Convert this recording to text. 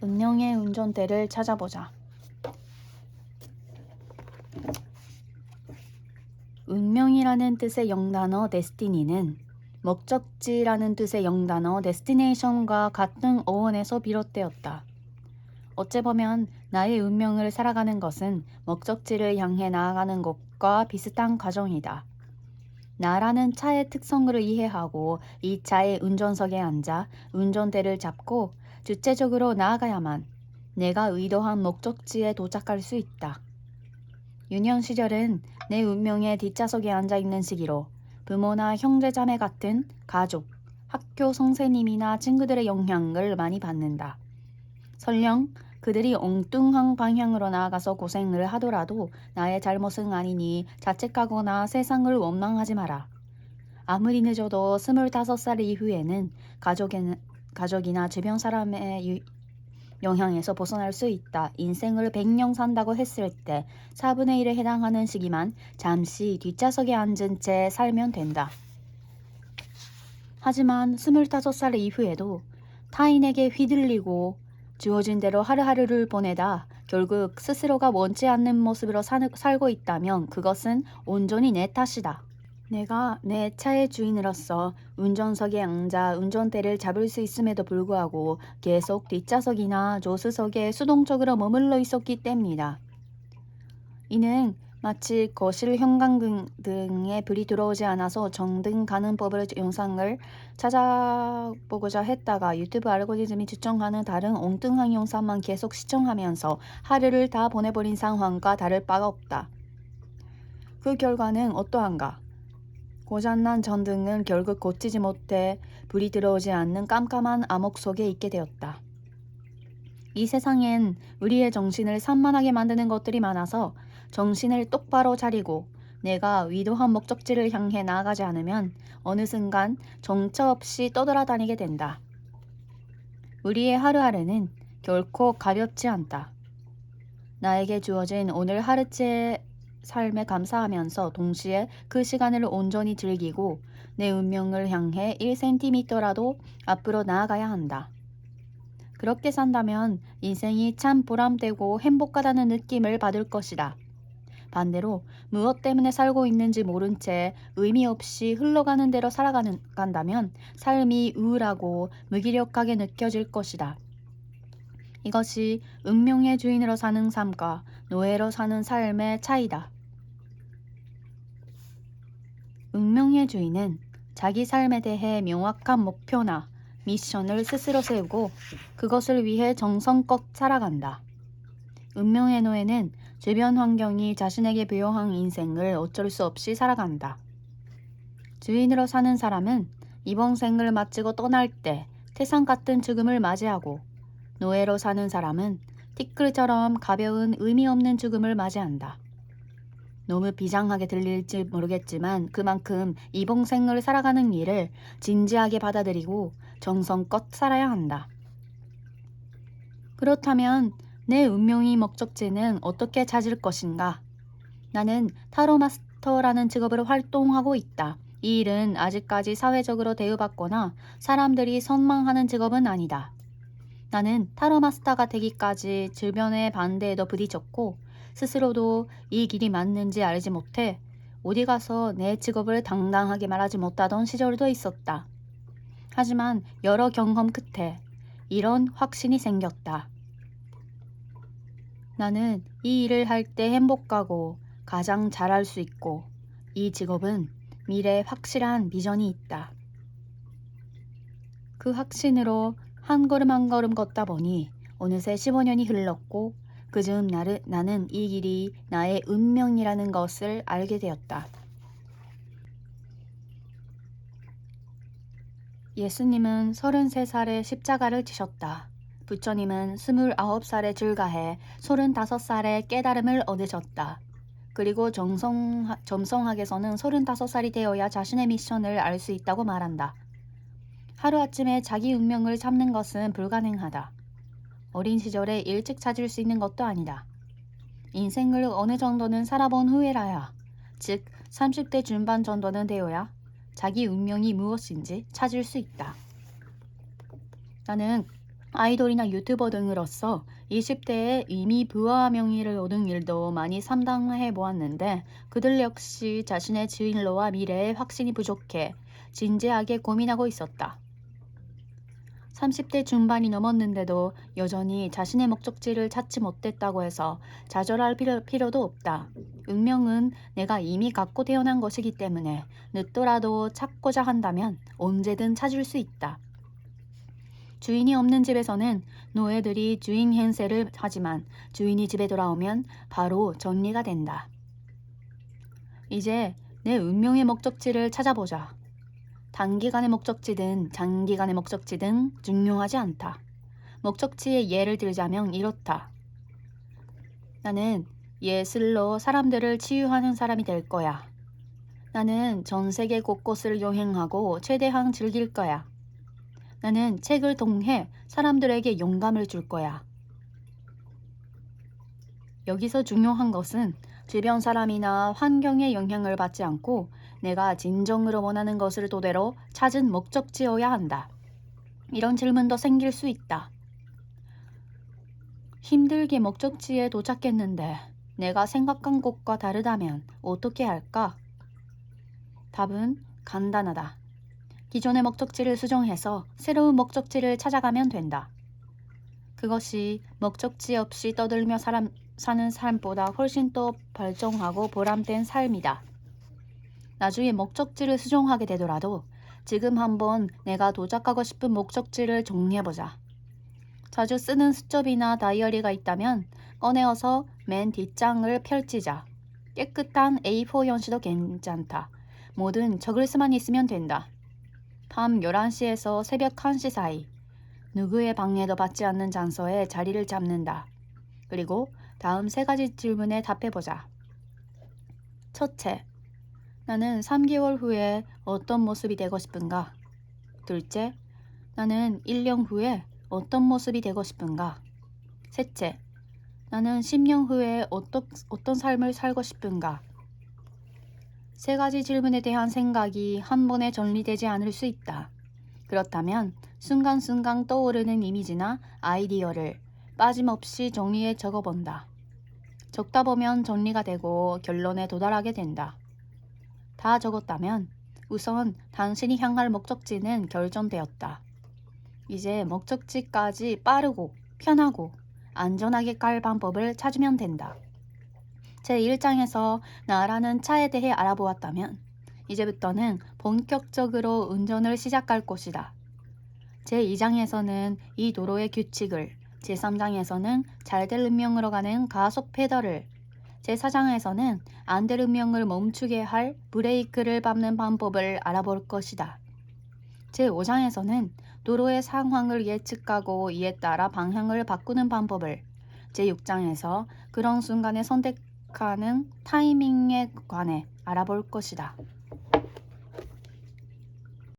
운명의 운전대를 찾아보자. 운명이라는 뜻의 영단어 데스티니는 목적지라는 뜻의 영단어 데스티네이션과 같은 어원에서 비롯되었다. 어째 보면 나의 운명을 살아가는 것은 목적지를 향해 나아가는 것과 비슷한 과정이다. 나라는 차의 특성을 이해하고 이 차의 운전석에 앉아 운전대를 잡고 주체적으로 나아가야만 내가 의도한 목적지에 도착할 수 있다. 유년 시절은 내 운명의 뒷좌석에 앉아있는 시기로 부모나 형제자매 같은 가족, 학교 선생님이나 친구들의 영향을 많이 받는다. 설령 그들이 엉뚱한 방향으로 나아가서 고생을 하더라도 나의 잘못은 아니니 자책하거나 세상을 원망하지 마라. 아무리 늦어도 25살 이후에는 가족이나 주변 사람의 영향에서 벗어날 수 있다. 인생을 100년 산다고 했을 때 4분의 1에 해당하는 시기만 잠시 뒷좌석에 앉은 채 살면 된다. 하지만 25살 이후에도 타인에게 휘둘리고 주어진 대로 하루하루를 보내다 결국 스스로가 원치 않는 모습으로 살고 있다면 그것은 온전히 내 탓이다. 내가 내 차의 주인으로서 운전석에 앉아 운전대를 잡을 수 있음에도 불구하고 계속 뒷좌석이나 조수석에 수동적으로 머물러 있었기 때문이다. 이는 마치 거실 형광등 등에 불이 들어오지 않아서 정등 가는 법을 영상을 찾아보고자 했다가 유튜브 알고리즘이 추천하는 다른 엉뚱한 영상만 계속 시청하면서 하루를 다 보내버린 상황과 다를 바가 없다. 그 결과는 어떠한가? 고장난 전등은 결국 고치지 못해 불이 들어오지 않는 깜깜한 암흑 속에 있게 되었다. 이 세상엔 우리의 정신을 산만하게 만드는 것들이 많아서 정신을 똑바로 차리고 내가 위도한 목적지를 향해 나아가지 않으면 어느 순간 정처 없이 떠돌아다니게 된다. 우리의 하루하루는 결코 가볍지 않다. 나에게 주어진 오늘 하루째 삶에 감사하면서 동시에 그 시간을 온전히 즐기고 내 운명을 향해 1cm라도 앞으로 나아가야 한다. 그렇게 산다면 인생이 참 보람되고 행복하다는 느낌을 받을 것이다. 반대로 무엇 때문에 살고 있는지 모른 채 의미 없이 흘러가는 대로 살아간다면 삶이 우울하고 무기력하게 느껴질 것이다. 이것이 운명의 주인으로 사는 삶과 노예로 사는 삶의 차이다. 운명의 주인은 자기 삶에 대해 명확한 목표나 미션을 스스로 세우고 그것을 위해 정성껏 살아간다. 운명의 노예는 주변 환경이 자신에게 부여한 인생을 어쩔 수 없이 살아간다. 주인으로 사는 사람은 이번 생을 마치고 떠날 때 태산 같은 죽음을 맞이하고 노예로 사는 사람은 티끌처럼 가벼운 의미 없는 죽음을 맞이한다. 너무 비장하게 들릴지 모르겠지만 그만큼 이번 생을 살아가는 일을 진지하게 받아들이고 정성껏 살아야 한다. 그렇다면 내 운명의 목적지는 어떻게 찾을 것인가? 나는 타로 마스터라는 직업으로 활동하고 있다. 이 일은 아직까지 사회적으로 대우받거나 사람들이 선망하는 직업은 아니다. 나는 타로 마스터가 되기까지 주변의 반대에도 부딪혔고 스스로도 이 길이 맞는지 알지 못해 어디 가서 내 직업을 당당하게 말하지 못하던 시절도 있었다. 하지만 여러 경험 끝에 이런 확신이 생겼다. 나는 이 일을 할 때 행복하고 가장 잘할 수 있고 이 직업은 미래에 확실한 비전이 있다. 그 확신으로 한 걸음 한 걸음 걷다 보니 어느새 15년이 흘렀고 그즈음 나는 이 길이 나의 운명이라는 것을 알게 되었다. 예수님은 33살에 십자가를 지셨다. 부처님은 29살에 출가해 35살에 깨달음을 얻으셨다. 그리고 점성학에서는 35살이 되어야 자신의 미션을 알 수 있다고 말한다. 하루아침에 자기 운명을 잡는 것은 불가능하다. 어린 시절에 일찍 찾을 수 있는 것도 아니다. 인생을 어느 정도는 살아본 후에라야, 즉 30대 중반 정도는 되어야 자기 운명이 무엇인지 찾을 수 있다. 나는 아이돌이나 유튜버 등으로서 20대에 이미 부와 명예를 얻은 일도 많이 상담해 보았는데 그들 역시 자신의 진로와 미래에 확신이 부족해 진지하게 고민하고 있었다. 30대 중반이 넘었는데도 여전히 자신의 목적지를 찾지 못했다고 해서 좌절할 필요도 없다. 운명은 내가 이미 갖고 태어난 것이기 때문에 늦더라도 찾고자 한다면 언제든 찾을 수 있다. 주인이 없는 집에서는 노예들이 주인 행세를 하지만 주인이 집에 돌아오면 바로 정리가 된다. 이제 내 운명의 목적지를 찾아보자. 단기간의 목적지든 장기간의 목적지든 중요하지 않다. 목적지의 예를 들자면 이렇다. 나는 예술로 사람들을 치유하는 사람이 될 거야. 나는 전 세계 곳곳을 여행하고 최대한 즐길 거야. 나는 책을 통해 사람들에게 영감을 줄 거야. 여기서 중요한 것은 주변 사람이나 환경의 영향을 받지 않고 내가 진정으로 원하는 것을 토대로 찾은 목적지여야 한다. 이런 질문도 생길 수 있다. 힘들게 목적지에 도착했는데 내가 생각한 곳과 다르다면 어떻게 할까? 답은 간단하다. 기존의 목적지를 수정해서 새로운 목적지를 찾아가면 된다. 그것이 목적지 없이 떠들며 사는 삶보다 훨씬 더 발전하고 보람된 삶이다. 나중에 목적지를 수정하게 되더라도 지금 한번 내가 도착하고 싶은 목적지를 정리해보자. 자주 쓰는 수첩이나 다이어리가 있다면 꺼내어서 맨 뒷장을 펼치자. 깨끗한 A4 용지도 괜찮다. 뭐든 적을 수만 있으면 된다. 밤 11시에서 새벽 1시 사이 누구의 방해도 받지 않는 장소에 자리를 잡는다. 그리고 다음 3가지 질문에 답해보자. 첫째, 나는 3개월 후에 어떤 모습이 되고 싶은가? 둘째, 나는 1년 후에 어떤 모습이 되고 싶은가? 셋째, 나는 10년 후에 어떤 삶을 살고 싶은가? 3가지 질문에 대한 생각이 한 번에 정리되지 않을 수 있다. 그렇다면 순간순간 떠오르는 이미지나 아이디어를 빠짐없이 정리해 적어본다. 적다 보면 정리가 되고 결론에 도달하게 된다. 다 적었다면 우선 당신이 향할 목적지는 결정되었다. 이제 목적지까지 빠르고 편하고 안전하게 갈 방법을 찾으면 된다. 제1장에서 나라는 차에 대해 알아보았다면 이제부터는 본격적으로 운전을 시작할 것이다. 제2장에서는 이 도로의 규칙을, 제3장에서는 잘될 운명으로 가는 가속 페달을, 제4장에서는 안 될 운명을 멈추게 할 브레이크를 밟는 방법을 알아볼 것이다. 제5장에서는 도로의 상황을 예측하고 이에 따라 방향을 바꾸는 방법을, 제6장에서 그런 순간에 선택하는 타이밍에 관해 알아볼 것이다.